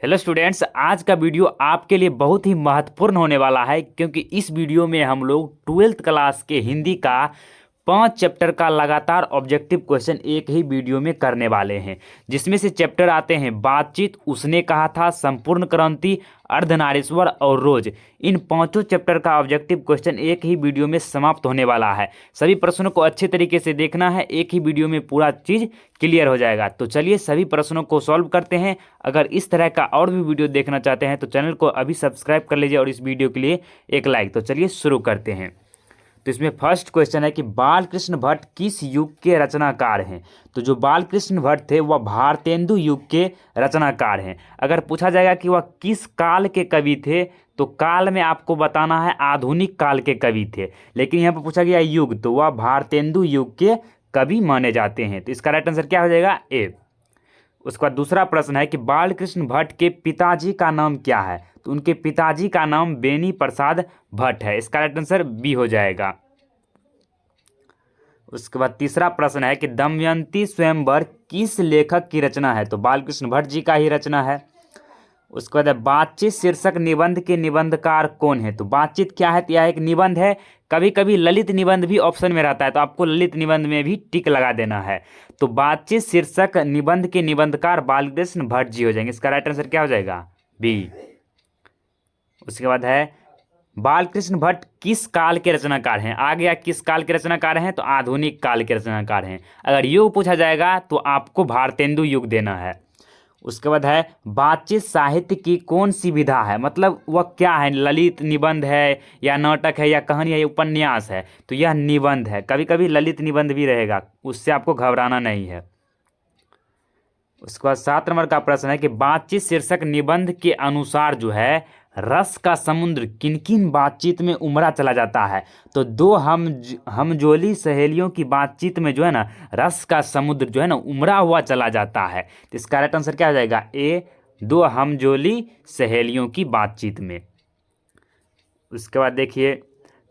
Hello students, आज का video आपके लिए बहुत ही महत्वपूर्ण होने वाला है क्योंकि इस वीडियो में हम लोग 12th क्लास के हिंदी का 5 चैप्टर का लगातार ऑब्जेक्टिव क्वेश्चन एक ही वीडियो में करने वाले हैं। जिसमें से चैप्टर आते हैं बातचीत, उसने कहा था, संपूर्ण क्रांति, अर्धनारीश्वर और रोज। इन पांचों चैप्टर का ऑब्जेक्टिव क्वेश्चन एक ही वीडियो में समाप्त होने वाला है। सभी प्रश्नों को अच्छे तरीके से देखना है, एक ही वीडियो में पूरा चीज़ क्लियर हो जाएगा। तो चलिए सभी प्रश्नों को सॉल्व करते हैं। अगर इस तरह का और भी वीडियो देखना चाहते हैं तो चैनल को अभी सब्सक्राइब कर लीजिए और इस वीडियो के लिए एक लाइक। तो चलिए शुरू करते हैं। तो इसमें फर्स्ट क्वेश्चन है कि बालकृष्ण भट्ट किस युग के रचनाकार हैं। तो जो बालकृष्ण भट्ट थे वह भारतेंदु युग के रचनाकार हैं। अगर पूछा जाएगा कि वह किस काल के कवि थे तो काल में आपको बताना है आधुनिक काल के कवि थे, लेकिन यहाँ पर पूछा गया युग तो वह भारतेंदु युग के कवि माने जाते हैं। तो इसका राइट आंसर क्या हो जाएगा? ए। उसके बाद दूसरा प्रश्न है कि बालकृष्ण भट्ट के पिताजी का नाम क्या है। तो उनके पिताजी का नाम बेनी प्रसाद भट्ट है। इसका राइट आंसर बी हो जाएगा। उसके बाद तीसरा प्रश्न है कि दमयंती स्वयंवर किस लेखक की रचना है। तो बालकृष्ण भट्ट जी का ही रचना है। उसके बाद बातचीत शीर्षक निबंध के निबंधकार कौन है। तो बातचीत क्या है? तो यह एक निबंध है। कभी कभी ललित निबंध भी ऑप्शन में रहता है तो आपको ललित निबंध में भी टिक लगा देना है। तो बातचीत शीर्षक निबंध के निबंधकार बालकृष्ण भट्ट जी हो जाएंगे। इसका राइट आंसर क्या हो जाएगा? बी। उसके बाद है बालकृष्ण भट्ट किस काल के रचनाकार हैं। आ गया किस काल के रचनाकार हैं, तो आधुनिक काल के रचनाकार हैं। अगर युग पूछा जाएगा तो आपको भारतेंदु युग देना है। उसके बाद है बातचीत साहित्य की कौन सी विधा है, मतलब वह क्या है, ललित निबंध है या नाटक है या कहानी है या उपन्यास है। तो यह निबंध है। कभी कभी ललित निबंध भी रहेगा, उससे आपको घबराना नहीं है। उसके बाद 7 नंबर का प्रश्न है कि बातचीत शीर्षक निबंध के अनुसार जो है रस का समुद्र किन किन बातचीत में उमड़ा चला जाता है। तो दो हमजोली सहेलियों की बातचीत में जो है ना रस का समुद्र जो है ना उमड़ा हुआ चला जाता है। तो इसका राइट आंसर क्या हो जाएगा? ए, दो हमजोली सहेलियों की बातचीत में। उसके बाद देखिए,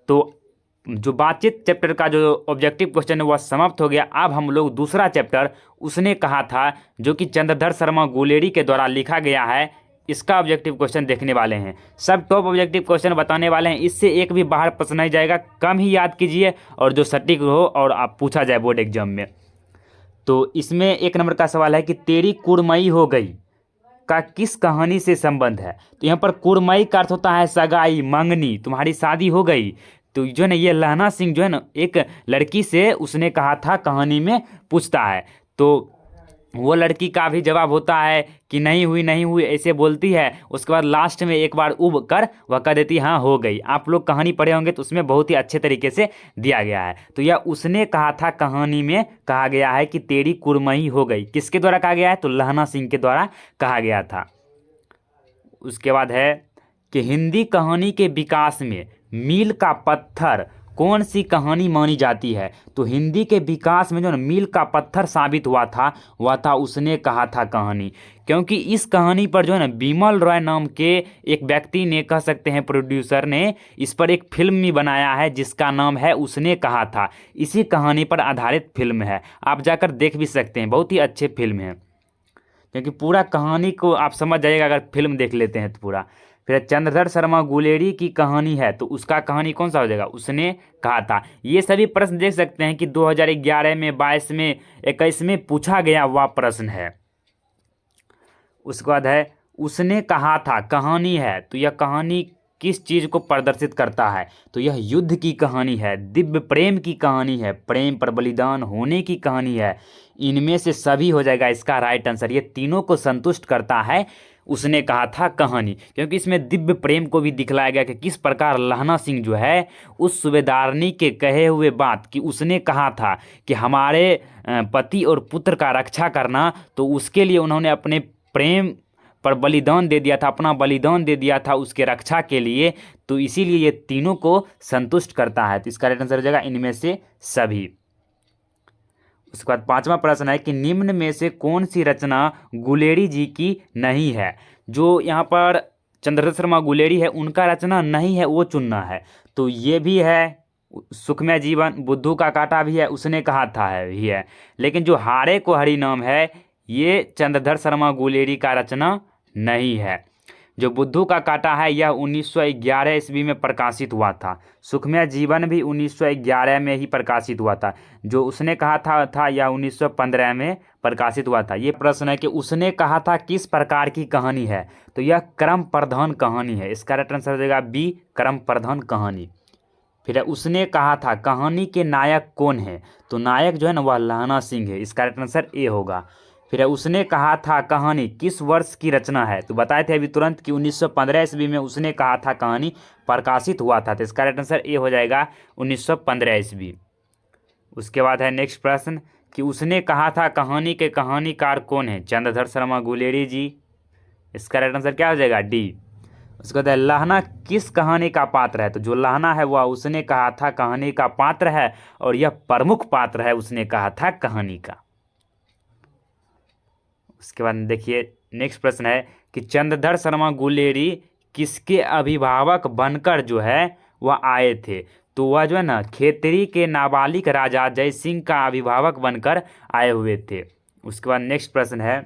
तो जो बातचीत चैप्टर का जो ऑब्जेक्टिव क्वेश्चन है वह समाप्त हो गया। अब हम लोग दूसरा चैप्टर उसने कहा था जो कि चंद्रधर शर्मा गुलेरी के द्वारा लिखा गया है, इसका ऑब्जेक्टिव क्वेश्चन देखने वाले हैं। सब टॉप ऑब्जेक्टिव क्वेश्चन बताने वाले हैं, इससे एक भी बाहर प्रश्न नहीं जाएगा। कम ही याद कीजिए और जो सटीक हो और आप पूछा जाए बोर्ड एग्जाम में। तो इसमें 1 नंबर का सवाल है कि तेरी कुड़मई हो गई का किस कहानी से संबंध है। तो यहाँ पर कुड़मई का अर्थ होता है सगाई, मंगनी, तुम्हारी शादी हो गई। तो जो है ना ये लहना सिंह जो है ना एक लड़की से उसने कहा था, कहानी में पूछता है। तो वो लड़की का भी जवाब होता है कि नहीं हुई नहीं हुई ऐसे बोलती है। उसके बाद लास्ट में एक बार उब कर वह कह देती हाँ हो गई। आप लोग कहानी पढ़े होंगे तो उसमें बहुत ही अच्छे तरीके से दिया गया है। तो यह उसने कहा था कहानी में कहा गया है कि तेरी कुड़मई हो गई। किसके द्वारा कहा गया है? तो लहना सिंह के द्वारा कहा गया था। उसके बाद है कि हिंदी कहानी के विकास में मील का पत्थर कौन सी कहानी मानी जाती है। तो हिंदी के विकास में जो ना मील का पत्थर साबित हुआ था वह था उसने कहा था कहानी। क्योंकि इस कहानी पर जो है ना बिमल रॉय नाम के एक व्यक्ति ने, कह सकते हैं प्रोड्यूसर ने, इस पर एक फिल्म भी बनाया है जिसका नाम है उसने कहा था। इसी कहानी पर आधारित फिल्म है, आप जाकर देख भी सकते हैं। बहुत ही अच्छे फिल्म है क्योंकि पूरा कहानी को आप समझ जाइएगा अगर फिल्म देख लेते हैं तो पूरा। फिर चंद्रधर शर्मा गुलेरी की कहानी है तो उसका कहानी कौन सा हो जाएगा? उसने कहा था। ये सभी प्रश्न देख सकते हैं कि 2011 में, 22 में, 21 में पूछा गया हुआ प्रश्न है। उसके बाद है उसने कहा था कहानी है तो यह कहानी किस चीज़ को प्रदर्शित करता है। तो यह युद्ध की कहानी है, दिव्य प्रेम की कहानी है, प्रेम पर बलिदान होने की कहानी है। इनमें से सभी हो जाएगा इसका राइट आंसर। ये तीनों को संतुष्ट करता है उसने कहा था कहानी, क्योंकि इसमें दिव्य प्रेम को भी दिखलाया गया कि किस प्रकार लहना सिंह जो है उस सूबेदारनी के कहे हुए बात कि उसने कहा था कि हमारे पति और पुत्र का रक्षा करना, तो उसके लिए उन्होंने अपने प्रेम पर बलिदान दे दिया था, अपना बलिदान दे दिया था उसके रक्षा के लिए। तो इसीलिए ये तीनों को संतुष्ट करता है। तो इसका राइट आंसर हो जाएगा इनमें से सभी। उसके बाद 5वां प्रश्न है कि निम्न में से कौन सी रचना गुलेरी जी की नहीं है। जो यहाँ पर चंद्रधर शर्मा गुलेरी है उनका रचना नहीं है, वो चुनना है। तो ये भी है, सुखमय जीवन, बुद्धू का कांटा भी है, उसने कहा था है भी है। लेकिन जो हारे को हरि नाम है ये चंद्रधर शर्मा गुलेरी का रचना नहीं है। जो बुद्धू का कांटा है यह 1911 ईस्वी में प्रकाशित हुआ था। सुखमय जीवन भी 1911 में ही प्रकाशित हुआ था। जो उसने कहा था यह 1915 में प्रकाशित हुआ था। ये प्रश्न है कि उसने कहा था किस प्रकार की कहानी है, तो यह क्रम प्रधान कहानी है। इसका राइट आंसर हो जाएगा बी, क्रम प्रधान कहानी। फिर उसने कहा था कहानी के नायक कौन है, तो नायक जो है ना वह लहना सिंह है। इसका राइट आंसर ए होगा। फिर उसने कहा था कहानी किस वर्ष की रचना है, तो बताए थे अभी तुरंत कि 1915 ईस्वी में उसने कहा था कहानी प्रकाशित हुआ था, तो इसका राइट आंसर ए हो जाएगा 1915 ईस्वी। उसके बाद है नेक्स्ट प्रश्न कि उसने कहा था कहानी के कहानीकार कौन है, चंद्रधर शर्मा गुलेरी जी। इसका राइट आंसर क्या हो जाएगा डी। उसके बाद लहना किस कहानी का पात्र है, तो जो लहना है वह उसने कहा था कहानी का पात्र है और यह प्रमुख पात्र है, उसने कहा था कहानी का। उसके बाद देखिए नेक्स्ट प्रश्न है कि चंद्रधर शर्मा गुलेरी किसके अभिभावक बनकर जो है वह आए थे, तो वह जो है ना खेतरी के नाबालिग राजा जय सिंह का अभिभावक बनकर आए हुए थे। उसके बाद नेक्स्ट प्रश्न है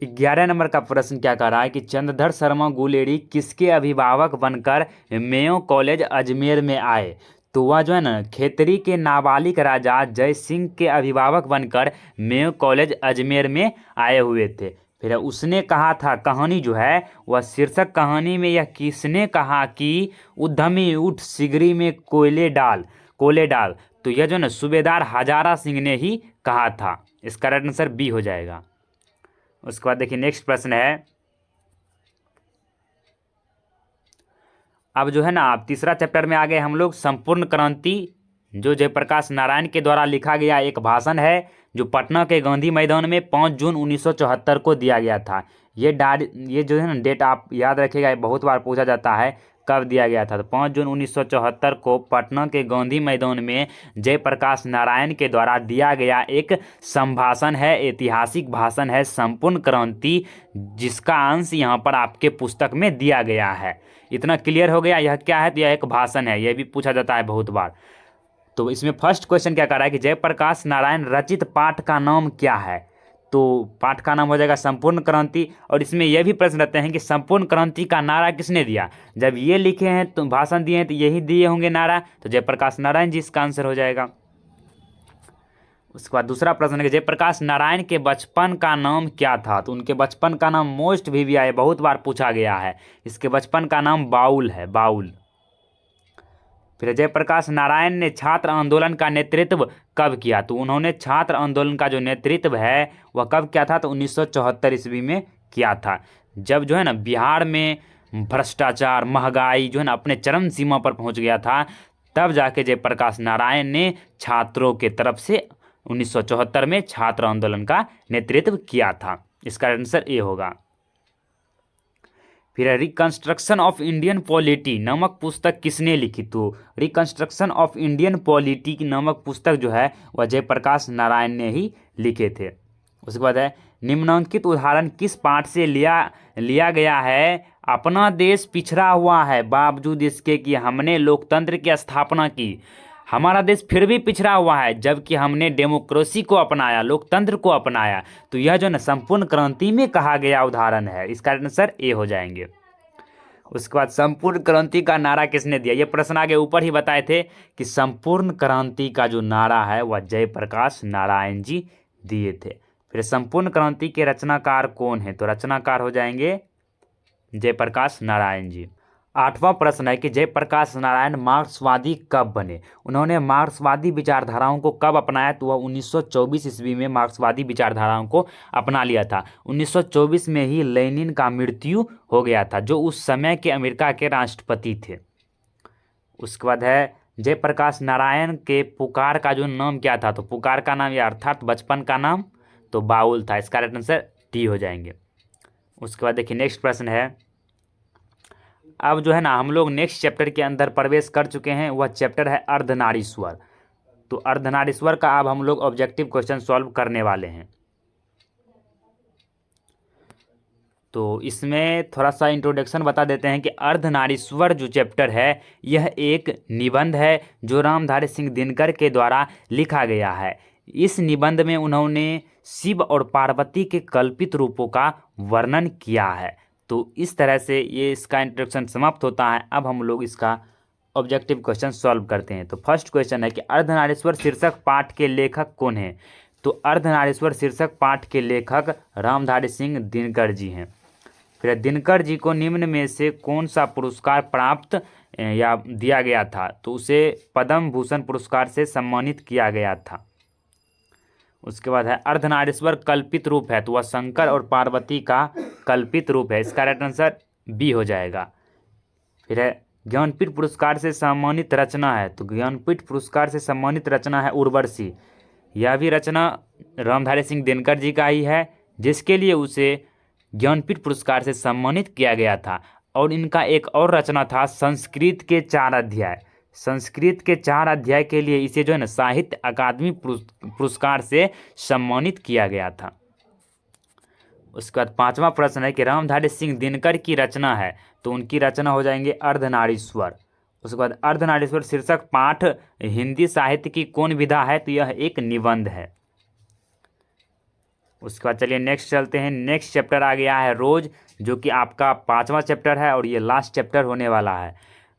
11 नंबर का प्रश्न क्या कह रहा है कि चंद्रधर शर्मा गुलेरी किसके अभिभावक बनकर मेयो कॉलेज अजमेर में आए, तो वह जो है ना खेतरी के नाबालिग राजा जय सिंह के अभिभावक बनकर मेयो कॉलेज अजमेर में आए हुए थे। फिर उसने कहा था कहानी जो है वह शीर्षक कहानी में यह किसने कहा कि उद्यमी उठ सिगरी में कोयले डाल, तो यह जो है ना सूबेदार हजारा सिंह ने ही कहा था। इसका राइट आंसर बी हो जाएगा। उसके बाद देखिए नेक्स्ट प्रश्न है, अब जो है ना आप तीसरा चैप्टर में आ गए हम लोग। संपूर्ण क्रांति जो जयप्रकाश नारायण के द्वारा लिखा गया एक भाषण है जो पटना के गांधी मैदान में 5 जून 1974 को दिया गया था। ये जो है ना डेट आप याद रखिएगा, बहुत बार पूछा जाता है कब दिया गया था, तो 5 जून 1974 को पटना के गांधी मैदान में जयप्रकाश नारायण के द्वारा दिया गया एक संभाषण है, ऐतिहासिक भाषण है संपूर्ण क्रांति, जिसका अंश यहाँ पर आपके पुस्तक में दिया गया है। इतना क्लियर हो गया यह क्या है, तो यह एक भाषण है, यह भी पूछा जाता है बहुत बार। तो इसमें फर्स्ट क्वेश्चन क्या कर रहा है कि जयप्रकाश नारायण रचित पाठ का नाम क्या है, तो पाठ का नाम हो जाएगा संपूर्ण क्रांति। और इसमें यह भी प्रश्न रहते हैं कि संपूर्ण क्रांति का नारा किसने दिया, जब ये लिखे हैं तो भाषण दिए हैं तो यही दिए होंगे नारा, तो जयप्रकाश नारायण जी इसका आंसर हो जाएगा। उसके बाद दूसरा प्रश्न है कि जयप्रकाश नारायण के बचपन का नाम क्या था, तो उनके बचपन का नाम मोस्ट VVI बहुत बार पूछा गया है, इसके बचपन का नाम बाउल है, बाउल। फिर जयप्रकाश नारायण ने छात्र आंदोलन का नेतृत्व कब किया, तो उन्होंने छात्र आंदोलन का जो नेतृत्व है वह कब किया था, तो 1974 ईस्वी में किया था, जब जो है ना बिहार में भ्रष्टाचार महंगाई जो है ना अपने चरम सीमा पर पहुंच गया था, तब जाके जयप्रकाश नारायण ने छात्रों के तरफ से 1974 में छात्र आंदोलन का नेतृत्व किया था। इसका आंसर ए होगा। फिर रिकंस्ट्रक्शन ऑफ इंडियन पॉलिटी नामक पुस्तक किसने लिखी, तो रिकंस्ट्रक्शन ऑफ इंडियन पॉलिटी नामक पुस्तक जो है वह जयप्रकाश नारायण ने ही लिखे थे। उसके बाद है निम्नलिखित उदाहरण किस पाठ से लिया गया है, अपना देश पिछड़ा हुआ है बावजूद इसके कि हमने लोकतंत्र की स्थापना की, हमारा देश फिर भी पिछड़ा हुआ है जबकि हमने डेमोक्रेसी को अपनाया, लोकतंत्र को अपनाया, तो यह जो है ना संपूर्ण क्रांति में कहा गया उदाहरण है। इसका आंसर ए हो जाएंगे। उसके बाद संपूर्ण क्रांति का नारा किसने दिया, ये प्रश्न आगे ऊपर ही बताए थे कि संपूर्ण क्रांति का जो नारा है वह जयप्रकाश नारायण जी दिए थे। फिर संपूर्ण क्रांति के रचनाकार कौन है, तो रचनाकार हो जाएंगे जयप्रकाश नारायण जी। 8वां प्रश्न है कि जयप्रकाश नारायण मार्क्सवादी कब बने, उन्होंने मार्क्सवादी विचारधाराओं को कब अपनाया, तो वह 1924 ईस्वी में मार्क्सवादी विचारधाराओं को अपना लिया था। 1924 में ही लेनिन का मृत्यु हो गया था जो उस समय के अमेरिका के राष्ट्रपति थे। उसके बाद है जयप्रकाश नारायण के पुकार का जो नाम क्या था, तो पुकार का नाम या अर्थात बचपन का नाम तो बाउल था। इसका राइट आंसर डी हो जाएंगे। उसके बाद देखिए नेक्स्ट प्रश्न है, अब जो है ना हम लोग नेक्स्ट चैप्टर के अंदर प्रवेश कर चुके हैं, वह चैप्टर है अर्धनारीश्वर। तो अर्धनारीश्वर का अब हम लोग ऑब्जेक्टिव क्वेश्चन सॉल्व करने वाले हैं। तो इसमें थोड़ा सा इंट्रोडक्शन बता देते हैं कि अर्धनारीश्वर जो चैप्टर है यह एक निबंध है जो रामधारी सिंह दिनकर के द्वारा लिखा गया है। इस निबंध में उन्होंने शिव और पार्वती के कल्पित रूपों का वर्णन किया है। तो इस तरह से ये इसका इंट्रोडक्शन समाप्त होता है। अब हम लोग इसका ऑब्जेक्टिव क्वेश्चन सॉल्व करते हैं। तो फर्स्ट क्वेश्चन है कि अर्धनारीश्वर शीर्षक पाठ के लेखक कौन है। तो अर्धनारीश्वर शीर्षक पाठ के लेखक रामधारी सिंह दिनकर जी हैं। फिर दिनकर जी को निम्न में से कौन सा पुरस्कार प्राप्त या दिया गया था। तो उसे पद्म भूषण पुरस्कार से सम्मानित किया गया था। उसके बाद है अर्धनारीश्वर कल्पित रूप है। तो वह शंकर और पार्वती का कल्पित रूप है। इसका राइट आंसर बी हो जाएगा। फिर है ज्ञानपीठ पुरस्कार से सम्मानित रचना है। तो ज्ञानपीठ पुरस्कार से सम्मानित रचना है उर्वशी। यह भी रचना रामधारी सिंह दिनकर जी का ही है, जिसके लिए उसे ज्ञानपीठ पुरस्कार से सम्मानित किया गया था। और इनका एक और रचना था संस्कृत के 4 अध्याय। संस्कृत के 4 अध्याय के लिए इसे जो है ना साहित्य अकादमी पुरस्कार से सम्मानित किया गया था। उसके बाद 5वां प्रश्न है कि रामधारी सिंह दिनकर की रचना है। तो उनकी रचना हो जाएंगे अर्धनारीश्वर। उसके बाद अर्धनारीश्वर शीर्षक पाठ हिंदी साहित्य की कौन विधा है। तो यह एक निबंध है। उसके बाद चलिए नेक्स्ट चलते हैं। नेक्स्ट चैप्टर आ गया है रोज, जो कि आपका 5वां चैप्टर है और ये लास्ट चैप्टर होने वाला है।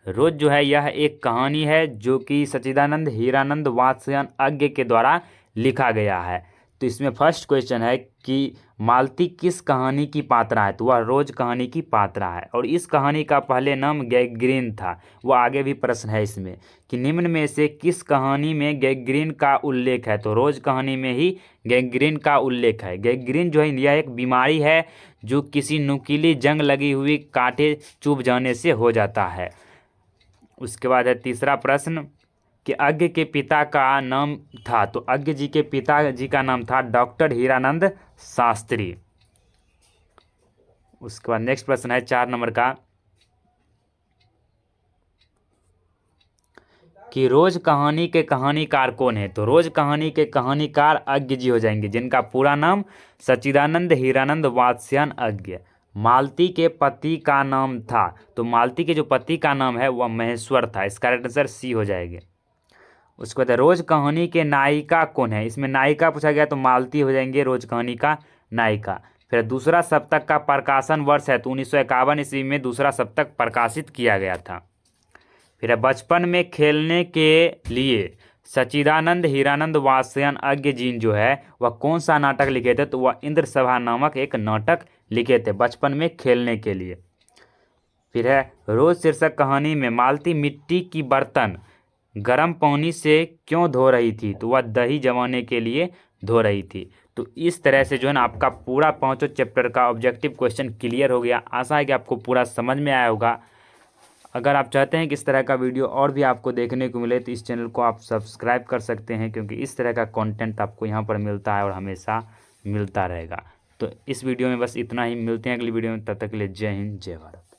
रोज जो है यह एक कहानी है जो कि सच्चिदानंद हीरानंद वात्स्यायन अज्ञ के द्वारा लिखा गया है। तो इसमें फर्स्ट क्वेश्चन है कि मालती किस कहानी की पात्रा है। तो वह रोज कहानी की पात्रा है और इस कहानी का पहले नाम गैंग्रीन था। वह आगे भी प्रश्न है इसमें कि निम्न में से किस कहानी में गैंग्रीन का उल्लेख है। तो रोज कहानी में ही गैंग्रीन का उल्लेख है। गैंग्रीन जो है यह एक बीमारी है जो किसी नुकीली जंग लगी हुई कांटे चुभ जाने से हो जाता है। उसके बाद है तीसरा प्रश्न कि अज्ञ के पिता का नाम था। तो अज्ञ जी के पिताजी का नाम था डॉक्टर हीरानंद शास्त्री। उसके बाद नेक्स्ट प्रश्न है 4 नंबर का कि रोज कहानी के कहानीकार कौन है। तो रोज कहानी के कहानीकार अज्ञ जी हो जाएंगे, जिनका पूरा नाम सच्चिदानंद हीरानंद वात्स्यायन अज्ञ। मालती के पति का नाम था। तो मालती के जो पति का नाम है वह महेश्वर था। इसका राइट आंसर सी हो जाएगा। उसके बाद रोज कहानी के नायिका कौन है। इसमें नायिका पूछा गया तो मालती हो जाएंगे रोज कहानी का नायिका। फिर दूसरा सप्तक का प्रकाशन वर्ष है। तो 1951 ईस्वी में दूसरा सप्तक प्रकाशित किया गया था। फिर बचपन में खेलने के लिए सच्चिदानंद हीरानंद वात्स्यायन अज्ञ जी जो है वह कौन सा नाटक लिखे थे। तो वह इंद्र सभा नामक एक नाटक लिखे थे बचपन में खेलने के लिए। फिर है रोज शीर्षक कहानी में मालती मिट्टी की बर्तन गर्म पानी से क्यों धो रही थी। तो वह दही जमाने के लिए धो रही थी। तो इस तरह से जो है ना आपका पूरा 5 चैप्टर का ऑब्जेक्टिव क्वेश्चन क्लियर हो गया। आशा है कि आपको पूरा समझ में आया होगा। अगर आप चाहते हैं कि इस तरह का वीडियो और भी आपको देखने को मिले तो इस चैनल को आप सब्सक्राइब कर सकते हैं, क्योंकि इस तरह का कंटेंट आपको यहाँ पर मिलता है और हमेशा मिलता रहेगा। तो इस वीडियो में बस इतना ही। मिलते हैं अगली वीडियो में, तब तक के लिए जय हिंद जय भारत।